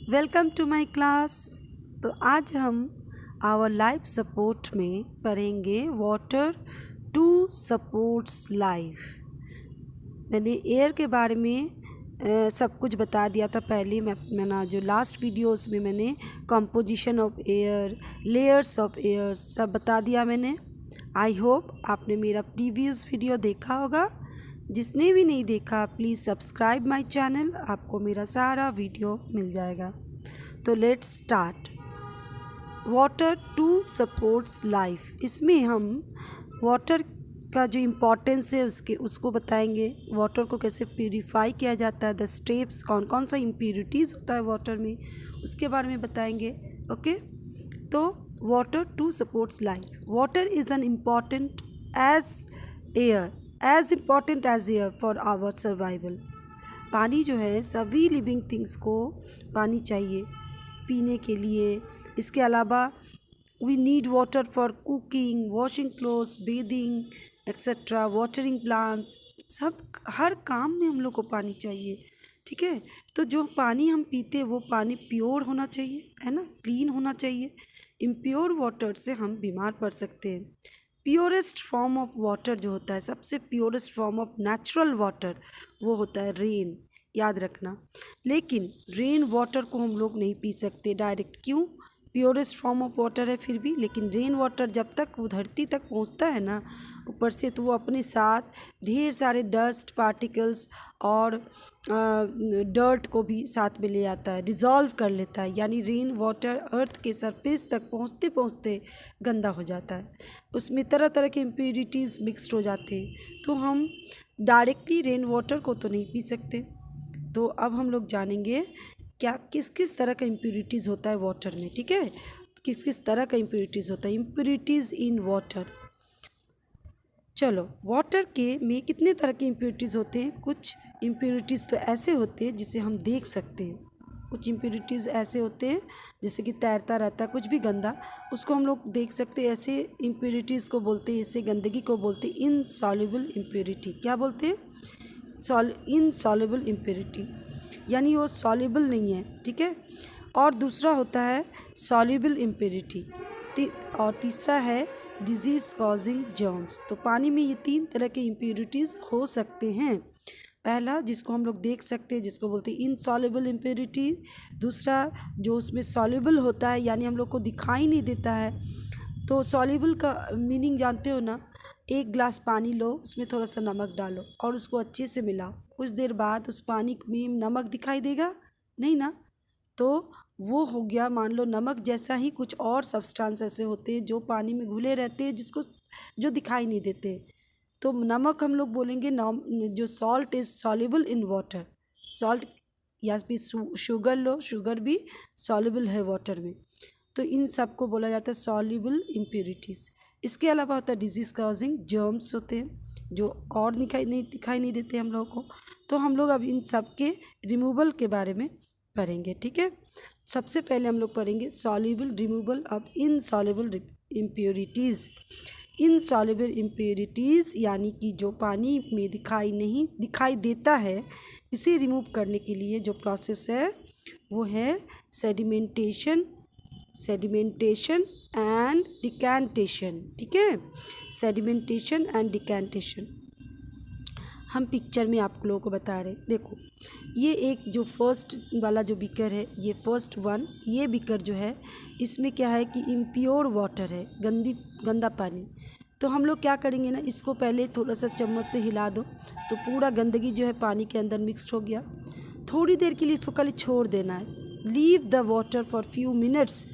Welcome to my class. तो आज हम आवर लाइफ सपोर्ट में पढ़ेंगे वाटर टू सपोर्ट्स लाइफ। मैंने एयर के बारे में सब कुछ बता दिया था पहले। मैंने जो लास्ट वीडियो उसमें मैंने composition of air, layers of air सब बता दिया मैंने। आई होप आपने मेरा प्रीवियस वीडियो देखा होगा। जिसने भी नहीं देखा प्लीज़ सब्सक्राइब माय चैनल, आपको मेरा सारा वीडियो मिल जाएगा। तो let's start. Water too supports life. इसमें हम वाटर का जो इम्पोर्टेंस है उसको बताएंगे। वाटर को कैसे प्यूरिफाई किया जाता है, द स्टेप्स, कौन कौन सा इम्प्यूरिटीज़ होता है वाटर में, उसके बारे में बताएंगे। ओके, तो water too supports life. Water is an important as important as air for our survival. पानी जो है, सभी लिविंग थिंग्स को पानी चाहिए पीने के लिए। इसके अलावा we need water for cooking, washing clothes, bathing etcetera, watering plants. सब हर काम में हम लोग को पानी चाहिए। ठीक है, तो जो पानी हम पीते हैं वो पानी प्योर होना चाहिए, है ना, क्लीन होना चाहिए। इम्प्योर वाटर से हम बीमार पड़ सकते हैं। प्योरेस्ट फॉर्म ऑफ वाटर जो होता है, सबसे purest form of natural water, वो होता है रेन। याद रखना। लेकिन रेन वाटर को हम लोग नहीं पी सकते डायरेक्ट। क्यों? प्योरेस्ट फॉर्म ऑफ वाटर है फिर भी। लेकिन रेन वाटर जब तक वो धरती तक पहुंचता है ना ऊपर से, तो वो अपने साथ ढेर सारे डस्ट पार्टिकल्स और डर्ट को भी साथ में ले आता है, डिज़ोल्व कर लेता है। यानी रेन वाटर अर्थ के सरफेस तक पहुंचते पहुंचते गंदा हो जाता है। उसमें तरह तरह के इम्प्यूरिटीज़ मिक्सड हो जाते हैं। तो हम डायरेक्टली रेन वाटर को तो नहीं पी सकते। तो अब हम लोग जानेंगे क्या किस किस तरह का इम्प्यूरिटीज़ होता है वाटर में। ठीक है, किस किस तरह का इम्प्यूरिटीज़ होता है, इम्प्यूरिटीज़ इन वाटर। चलो, वाटर के में कितने तरह के इम्प्यूरिटीज़ होते हैं। कुछ इम्प्यूरिटीज़ तो ऐसे होते हैं जिसे हम देख सकते हैं। कुछ इम्प्यूरिटीज़ ऐसे होते हैं जैसे कि तैरता रहता है कुछ भी गंदा, उसको हम लोग देख सकते हैं। ऐसे इम्प्यूरिटीज़ को बोलते हैं, इससे गंदगी को बोलते हैं इनसॉल्युबल इम्प्यूरिटी। क्या बोलते हैं? इनसॉल्युबल इम्प्यूरिटी, यानी वो सॉल्युबल नहीं है। ठीक है, और दूसरा होता है सॉल्युबल इम्प्यूरिटी, और तीसरा है डिजीज़ कॉजिंग जर्म्स। तो पानी में ये तीन तरह के इम्प्यूरिटीज़ हो सकते हैं। पहला जिसको हम लोग देख सकते हैं, जिसको बोलते हैं इनसॉल्युबल इम्प्यूरिटी। दूसरा जो उसमें सॉल्युबल होता है, यानी हम लोग को दिखाई नहीं देता है। तो सॉल्युबल का मीनिंग जानते हो ना, एक गिलास पानी लो, उसमें थोड़ा सा नमक डालो और उसको अच्छे से मिलाओ। कुछ देर बाद उस पानी में नमक दिखाई देगा? नहीं ना। तो वो हो गया, मान लो नमक जैसा ही कुछ और सब्सटेंस ऐसे होते हैं जो पानी में घुले रहते हैं, जो दिखाई नहीं देते। तो नमक हम लोग बोलेंगे जो salt is soluble in water. Salt या फिर शुगर लो, शुगर भी सॉल्युबल है वाटर में। तो इन सब को बोला जाता है सॉल्युबल इम्प्यूरिटीज़। इसके अलावा होता है डिजीज़ कॉजिंग जर्म्स होते हैं जो और दिखाई नहीं देते हम लोगों को। तो हम लोग अब इन सब के रिमूवल के बारे में पढ़ेंगे। ठीक है, सबसे पहले हम लोग पढ़ेंगे soluble removal of insoluble impurities. Insoluble impurities यानी कि जो पानी में दिखाई देता है, इसे रिमूव करने के लिए जो प्रोसेस है वो है सेडिमेंटेशन एंड डिकैंटेशन। ठीक है, सेडिमेंटेशन एंड डिकैंटेशन हम पिक्चर में आप लोगों को बता रहे हैं। देखो, ये एक जो फर्स्ट वाला जो बीकर है, ये फर्स्ट वन, ये बीकर जो है इसमें क्या है कि इम्प्योर वाटर है, गंदा पानी। तो हम लोग क्या करेंगे ना, इसको पहले थोड़ा सा चम्मच से हिला दो तो पूरा गंदगी जो है पानी के अंदर मिक्स्ड हो गया। थोड़ी देर के लिए इसको खाली छोड़ देना है। Leave the water for few minutes,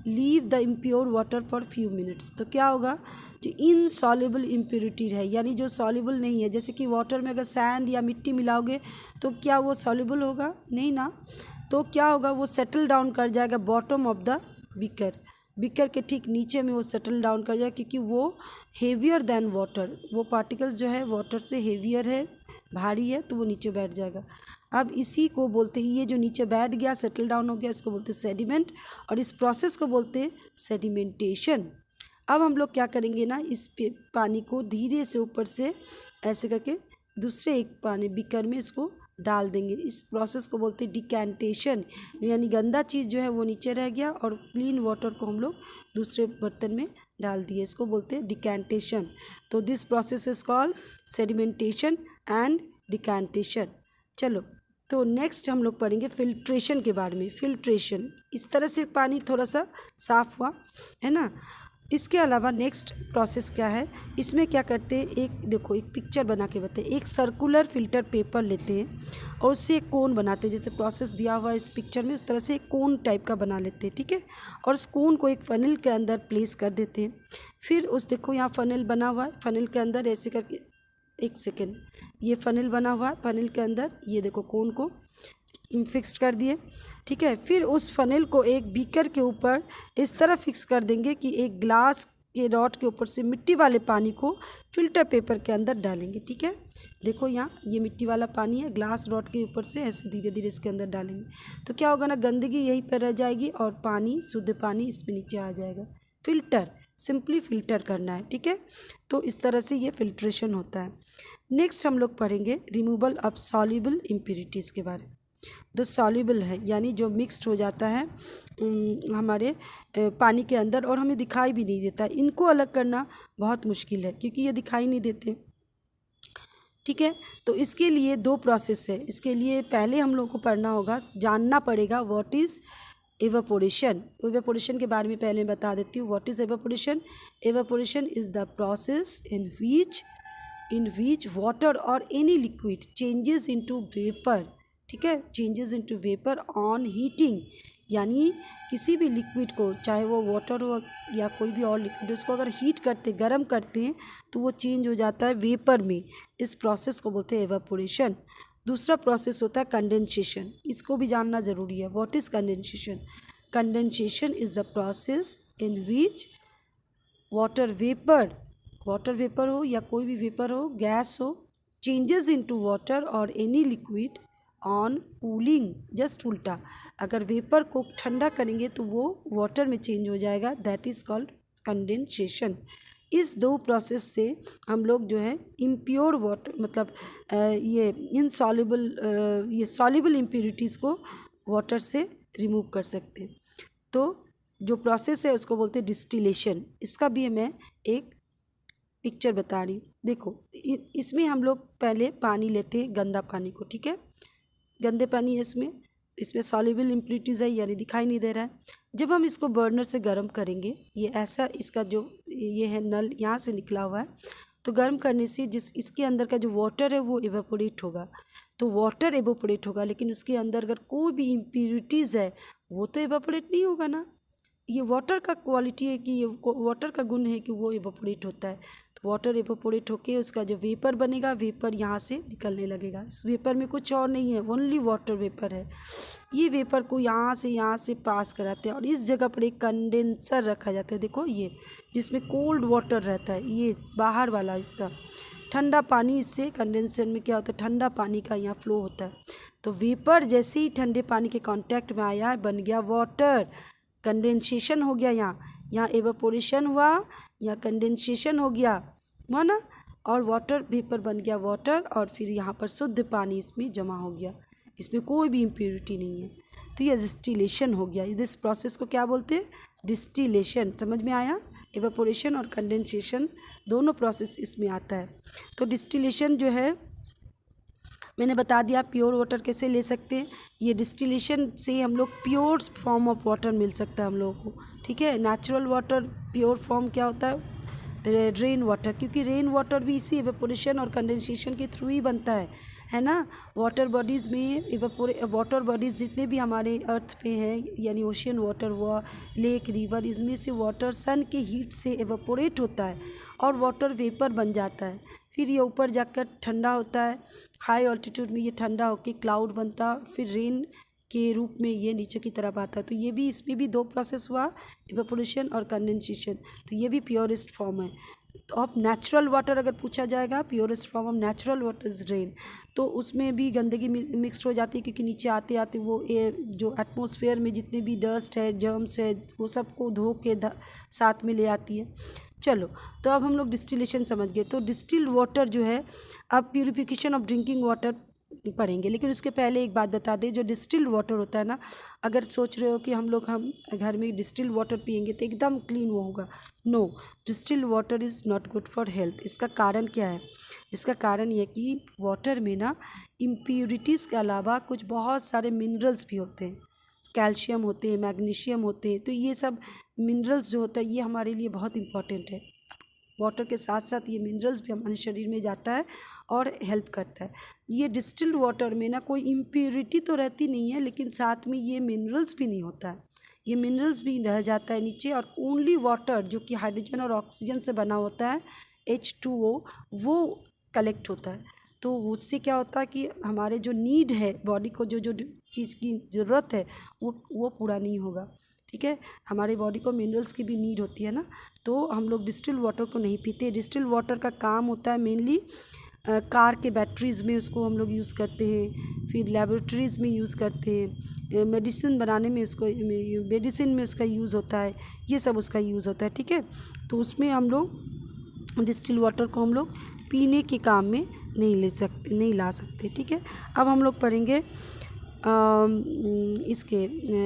leave the impure water for few minutes. तो क्या होगा, जो इनसॉल्युबल इम्प्यूरिटी है, यानी जो सॉल्युबल नहीं है, जैसे कि वाटर में अगर सैंड या मिट्टी मिलाओगे तो क्या वो सॉल्युबल होगा? नहीं ना। तो क्या होगा, वो सेटल डाउन कर जाएगा बॉटम ऑफ द बीकर के ठीक नीचे में वो सेटल डाउन कर जाएगा, क्योंकि वो हेवियर देन वाटर, वो पार्टिकल्स जो है वाटर से हेवियर है, भारी है, तो वो नीचे बैठ जाएगा। अब इसी को बोलते हैं, ये जो नीचे बैठ गया, सेटल डाउन हो गया, इसको बोलते हैं सेडिमेंट, और इस प्रोसेस को बोलते हैं सेडिमेंटेशन। अब हम लोग क्या करेंगे ना, इस पानी को धीरे से ऊपर से ऐसे करके दूसरे एक पानी बीकर में इसको डाल देंगे। इस प्रोसेस को बोलते हैं डिकैंटेशन, यानी गंदा चीज़ जो है वो नीचे रह गया और क्लीन वाटर को हम लोग दूसरे बर्तन में डाल दिए, इसको बोलते हैं डिकैंटेशन। तो this process is called sedimentation and decantation. चलो, तो नेक्स्ट हम लोग पढ़ेंगे फिल्ट्रेशन के बारे में। फिल्ट्रेशन, इस तरह से पानी थोड़ा सा साफ़ हुआ है ना। इसके अलावा नेक्स्ट प्रोसेस क्या है, इसमें क्या करते हैं, एक देखो एक पिक्चर बना के बताते हैं। एक सर्कुलर फिल्टर पेपर लेते हैं और उससे एक कोन बनाते हैं, जैसे प्रोसेस दिया हुआ है इस पिक्चर में उस तरह से एक कोन टाइप का बना लेते हैं, ठीक है। और उस कोन को एक फनल के अंदर प्लेस कर देते हैं। फिर उस देखो यहाँ फनल बना हुआ है, फनल के अंदर ऐसे करके, एक सेकेंड, ये फनल बना हुआ है, फनल के अंदर ये देखो कोन को फिक्स कर दिए, ठीक है। फिर उस फनल को एक बीकर के ऊपर इस तरह फिक्स कर देंगे कि एक ग्लास के रॉड के ऊपर से मिट्टी वाले पानी को फिल्टर पेपर के अंदर डालेंगे, ठीक है। देखो यहाँ ये मिट्टी वाला पानी है, ग्लास रॉड के ऊपर से ऐसे धीरे धीरे इसके अंदर डालेंगे, तो क्या होगा ना, गंदगी यहीं पर रह जाएगी और पानी, शुद्ध पानी इसमें नीचे आ जाएगा। फिल्टर, सिंपली फिल्टर करना है, ठीक है। तो इस तरह से ये फिल्ट्रेशन होता है। नेक्स्ट हम लोग पढ़ेंगे रिमूवल ऑफ सॉल्युबल इम्प्योरिटीज़ के बारे में। जो सॉल्युबल है यानी जो मिक्स्ड हो जाता है हमारे पानी के अंदर और हमें दिखाई भी नहीं देता, इनको अलग करना बहुत मुश्किल है क्योंकि ये दिखाई नहीं देते, ठीक है। तो इसके लिए दो प्रोसेस है। इसके लिए पहले हम लोग को पढ़ना होगा, जानना पड़ेगा व्हाट इज़ एवापोरेशन। एवापोरेशन के बारे में पहले बता देती हूँ। What is evaporation? Evaporation is the process in which water और any liquid changes into vapour, ठीक है, changes into vapour on heating, यानी किसी भी लिक्विड को, चाहे वो वाटर हो या कोई भी और लिक्विड, उसको अगर हीट करते, गर्म करते हैं तो वो चेंज हो जाता है वेपर में। इस प्रोसेस को बोलते हैं एवापोरेशन। दूसरा प्रोसेस होता है कंडेंसेशन, इसको भी जानना ज़रूरी है। What is condensation? Condensation is the process in which water vapour हो या कोई भी वेपर हो, गैस हो, चेंजेस इनटू वाटर और any liquid on cooling. Just उल्टा, अगर वेपर को ठंडा करेंगे तो वो वाटर में चेंज हो जाएगा, दैट इज़ कॉल्ड कंडेंसेशन। इस दो प्रोसेस से हम लोग जो है इम्प्योर वाटर, मतलब ये इनसॉल्युबल, ये सॉल्युबल इम्प्योरिटीज़ को वाटर से रिमूव कर सकते हैं। तो जो प्रोसेस है उसको बोलते हैं डिस्टिलेशन। इसका भी मैं एक पिक्चर बता रही हूँ। देखो इसमें हम लोग पहले पानी लेते हैं, गंदा पानी को, ठीक है, गंदे पानी है इसमें सॉल्युबल इम्प्योरिटीज़ है यानी दिखाई नहीं दे रहा है। जब हम इसको बर्नर से गर्म करेंगे, ये ऐसा, इसका जो ये है नल यहाँ से निकला हुआ है, तो गर्म करने से इसके अंदर का जो वाटर है वो एवेपोरेट होगा। तो वाटर एवेपोरेट होगा, लेकिन उसके अंदर अगर कोई भी इम्प्योरिटीज़ है वो तो एवेपोरेट नहीं होगा ना। ये वाटर का क्वालिटी है कि ये वाटर का गुण है कि वो एवेपोरेट होता है। तो वाटर एवेपोरेट होके उसका जो वेपर बनेगा, वेपर यहाँ से निकलने लगेगा। इस वेपर में कुछ और नहीं है, ओनली वाटर वेपर है। ये वेपर को यहाँ से पास कराते हैं और इस जगह पर एक कंडेंसर रखा जाता है। देखो ये, जिसमें कोल्ड वाटर रहता है, ये बाहर वाला हिस्सा ठंडा पानी, इससे कंडेंसर में क्या होता है, ठंडा पानी का यहाँ फ्लो होता है। तो वेपर जैसे ही ठंडे पानी के कांटेक्ट में आया, बन गया वाटर, कंडेंसेशन हो गया। यहाँ एवेपोरेशन हुआ या कंडेंसेशन हो गया, हुआ ना, और वाटर वेपर बन गया वाटर, और फिर यहाँ पर शुद्ध पानी इसमें जमा हो गया, इसमें कोई भी इम्प्योरिटी नहीं है। तो ये डिस्टिलेशन हो गया। इस प्रोसेस को क्या बोलते हैं? डिस्टिलेशन। समझ में आया? एवेपोरेशन और कंडेंसेशन दोनों प्रोसेस इसमें आता है। तो डिस्टिलेशन जो है मैंने बता दिया, प्योर वाटर कैसे ले सकते हैं। ये डिस्टिलेशन से हम लोग प्योर फॉर्म ऑफ वाटर मिल सकता है हम लोगों को, ठीक है। नेचुरल वाटर प्योर फॉर्म क्या होता है? रेन वाटर, क्योंकि रेन वाटर भी इसी एवेपोरेशन और कंडेंसेशन के थ्रू ही बनता है ना। वाटर बॉडीज़ में वाटर बॉडीज़ जितने भी हमारे अर्थ पे हैं, यानी ओशियन वाटर हुआ, लेक, रिवर, इसमें से वाटर सन के हीट से एवेपोरेट होता है और वाटर वेपर बन जाता है। फिर ये ऊपर जाकर ठंडा होता है, हाई ऑल्टीट्यूड में ये ठंडा होकर क्लाउड बनता, फिर रेन के रूप में ये नीचे की तरफ आता है। तो ये भी, इसमें भी दो प्रोसेस हुआ, एवेपोरेशन और कंडेंसेशन। तो ये भी प्योरेस्ट फॉर्म है। तो अब नेचुरल वाटर अगर पूछा जाएगा, purest form of natural water is rain, तो उसमें भी गंदगी मिक्सड हो जाती है, क्योंकि नीचे आते आते वो जो एटमॉस्फेयर में जितने भी डस्ट है, जर्म्स है, वो सबको धो के साथ में ले आती है। चलो, तो अब हम लोग डिस्टिलेशन समझ गए। तो डिस्टिल्ड वाटर जो है, अब प्यूरिफिकेशन ऑफ ड्रिंकिंग वाटर पढ़ेंगे। लेकिन उसके पहले एक बात बता दें, जो डिस्टिल्ड वाटर होता है ना, अगर सोच रहे हो कि हम घर में डिस्टिल्ड वाटर पियेंगे तो एकदम क्लीन वो होगा, no, distilled water is not good for health. इसका कारण क्या है? इसका कारण ये कि वाटर में ना इम्प्योरिटीज़ के अलावा कुछ बहुत सारे मिनरल्स भी होते हैं, कैल्शियम होते हैं, मैग्नीशियम होते हैं। तो ये सब मिनरल्स जो होता है ये हमारे लिए बहुत इम्पॉर्टेंट है। वाटर के साथ साथ ये मिनरल्स भी हमारे शरीर में जाता है और हेल्प करता है। ये डिस्टिल्ड वाटर में ना कोई इम्प्योरिटी तो रहती नहीं है, लेकिन साथ में ये मिनरल्स भी नहीं होता है, ये मिनरल्स भी रह जाता है नीचे। और ओनली वाटर जो कि हाइड्रोजन और ऑक्सीजन से बना होता है, H2O, वो कलेक्ट होता है। तो उससे क्या होता है कि हमारे जो नीड है, बॉडी को जो जो चीज़ की ज़रूरत है वो पूरा नहीं होगा। ठीक है, हमारे बॉडी को मिनरल्स की भी नीड होती है ना, तो हम लोग डिस्टिल्ड वाटर को नहीं पीते। डिस्टिल्ड वाटर का काम होता है मेनली कार के बैटरीज़ में उसको हम लोग यूज़ करते हैं, फिर लेबोरेटरीज़ में यूज़ करते हैं, मेडिसिन बनाने में मेडिसिन में उसका यूज़ होता है, ये सब उसका यूज़ होता है। ठीक है, तो उसमें हम लोग डिस्टिल्ड वाटर को हम लोग पीने के काम में नहीं ला सकते। ठीक है, अब हम लोग पढ़ेंगे इसके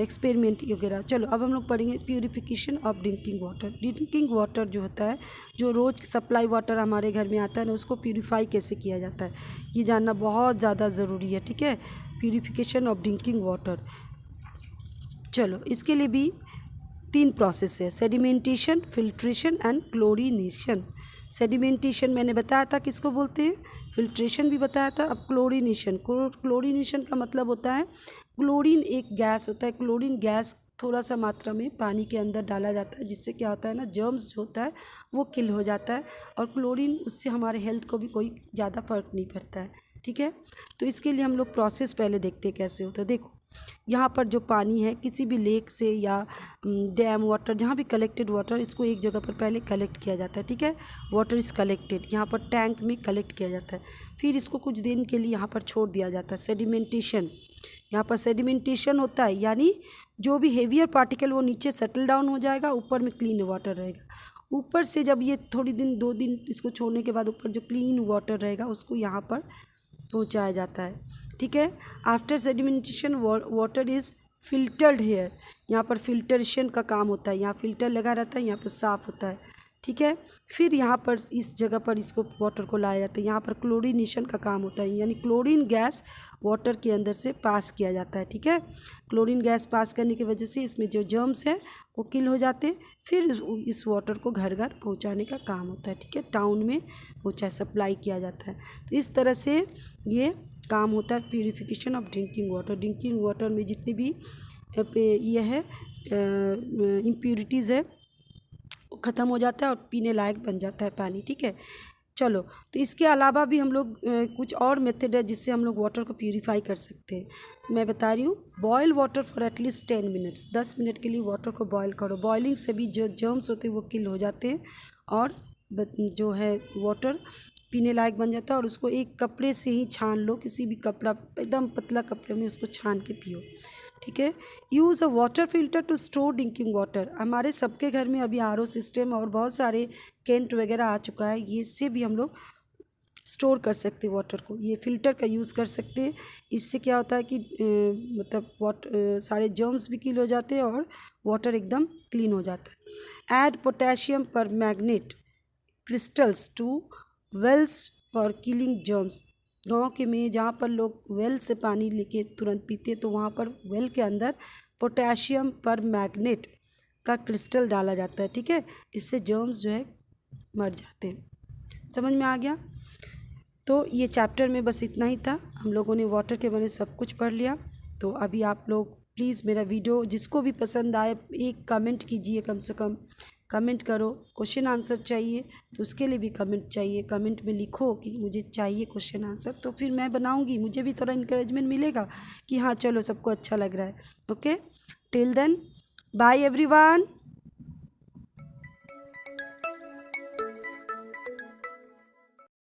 एक्सपेरिमेंट वगैरह। चलो अब हम लोग पढ़ेंगे purification of drinking water. Drinking water जो होता है, जो रोज़ सप्लाई वाटर हमारे घर में आता है ना, उसको प्यूरिफाई कैसे किया जाता है ये जानना बहुत ज़्यादा ज़रूरी है। ठीक है, प्यूरिफिकेशन ऑफ ड्रिंकिंग वाटर। चलो इसके लिए भी 3 प्रोसेस है, sedimentation, filtration and chlorination. Sedimentation मैंने बताया था किसको बोलते हैं, फिल्ट्रेशन भी बताया था। अब क्लोरीनेशन, क्लोरीनेशन का मतलब होता है, क्लोरीन एक गैस होता है, क्लोरीन गैस थोड़ा सा मात्रा में पानी के अंदर डाला जाता है, जिससे क्या होता है ना, जर्म्स जो होता है वो किल हो जाता है, और क्लोरीन उससे हमारे हेल्थ को भी कोई ज़्यादा फ़र्क नहीं पड़ता है। ठीक है, तो इसके लिए हम लोग प्रोसेस पहले देखते हैं कैसे होता है। देखो यहाँ पर जो पानी है किसी भी लेक से या डैम वाटर, जहाँ भी कलेक्टेड वाटर, इसको एक जगह पर पहले कलेक्ट किया जाता है। ठीक है, वाटर इज़ कलेक्टेड, यहाँ पर टैंक में कलेक्ट किया जाता है, फिर इसको कुछ दिन के लिए यहाँ पर छोड़ दिया जाता है। सेडिमेंटेशन, यहाँ पर सेडिमेंटेशन होता है, यानी जो भी हेवियर पार्टिकल वो नीचे सेटल डाउन हो जाएगा, ऊपर में क्लीन वाटर रहेगा। ऊपर से जब ये थोड़ी दिन 2 दिन इसको छोड़ने के बाद ऊपर जो क्लीन वाटर रहेगा उसको यहाँ पर पहुँचाया जाता है। ठीक है, after sedimentation water is filtered here, यहाँ पर फिल्ट्रेशन का काम होता है, यहाँ फिल्टर लगा रहता है, यहाँ पर साफ़ होता है। ठीक है, फिर यहाँ पर इस जगह पर इसको वाटर को लाया जाता है, यहाँ पर क्लोरीनेशन का काम होता है, यानी क्लोरीन गैस वाटर के अंदर से पास किया जाता है। ठीक है, क्लोरीन गैस पास करने की वजह से इसमें जो जर्म्स हैं वो किल हो जाते हैं, फिर इस वाटर को घर घर पहुँचाने का काम होता है। ठीक है, टाउन में पहुँचा सप्लाई किया जाता है। तो इस तरह से ये काम होता है purification of drinking water. Drinking water में जितनी भी ये है इम्प्योरिटीज़ है वो ख़त्म हो जाता है और पीने लायक बन जाता है पानी। ठीक है, चलो तो इसके अलावा भी हम लोग कुछ और मेथड है जिससे हम लोग वाटर को प्यूरिफाई कर सकते हैं। मैं बता रही हूँ, boil water for at least 10 minutes, 10 minute के लिए वाटर को बॉयल करो। बॉइलिंग से भी जो जर्म्स होते हैं वो किल हो जाते हैं और जो है वाटर पीने लायक बन जाता है। और उसको एक कपड़े से ही छान लो, किसी भी कपड़ा, एकदम पतला कपड़े में उसको छान के पियो। ठीक है, use a water filter to store drinking water. हमारे सबके घर में अभी RO सिस्टम और बहुत सारे कैंट वगैरह आ चुका है, ये इससे भी हम लोग स्टोर कर सकते हैं वाटर को, ये फ़िल्टर का यूज़ कर सकते हैं। इससे क्या होता है कि मतलब सारे जर्म्स भी किल हो जाते हैं और वाटर एकदम क्लीन हो जाता है। Add potassium permanganate crystals to wells for killing germs. गाँव के में जहाँ पर लोग वेल से पानी लेके तुरंत पीते हैं, तो वहाँ पर वेल के अंदर पोटेशियम पर मैग्नेट का क्रिस्टल डाला जाता है। ठीक है, इससे जर्म्स जो है मर जाते हैं। समझ में आ गया? तो ये चैप्टर में बस इतना ही था, हम लोगों ने वाटर के बारे में सब कुछ पढ़ लिया। तो अभी आप लोग प्लीज़ मेरा वीडियो जिसको भी पसंद आए एक कमेंट कीजिए, कम से कम कमेंट करो। क्वेश्चन आंसर चाहिए तो उसके लिए भी कमेंट चाहिए, कमेंट में लिखो कि मुझे चाहिए क्वेश्चन आंसर, तो फिर मैं बनाऊंगी, मुझे भी थोड़ा इंकरेजमेंट मिलेगा कि हाँ चलो सबको अच्छा लग रहा है। Okay, till then bye everyone.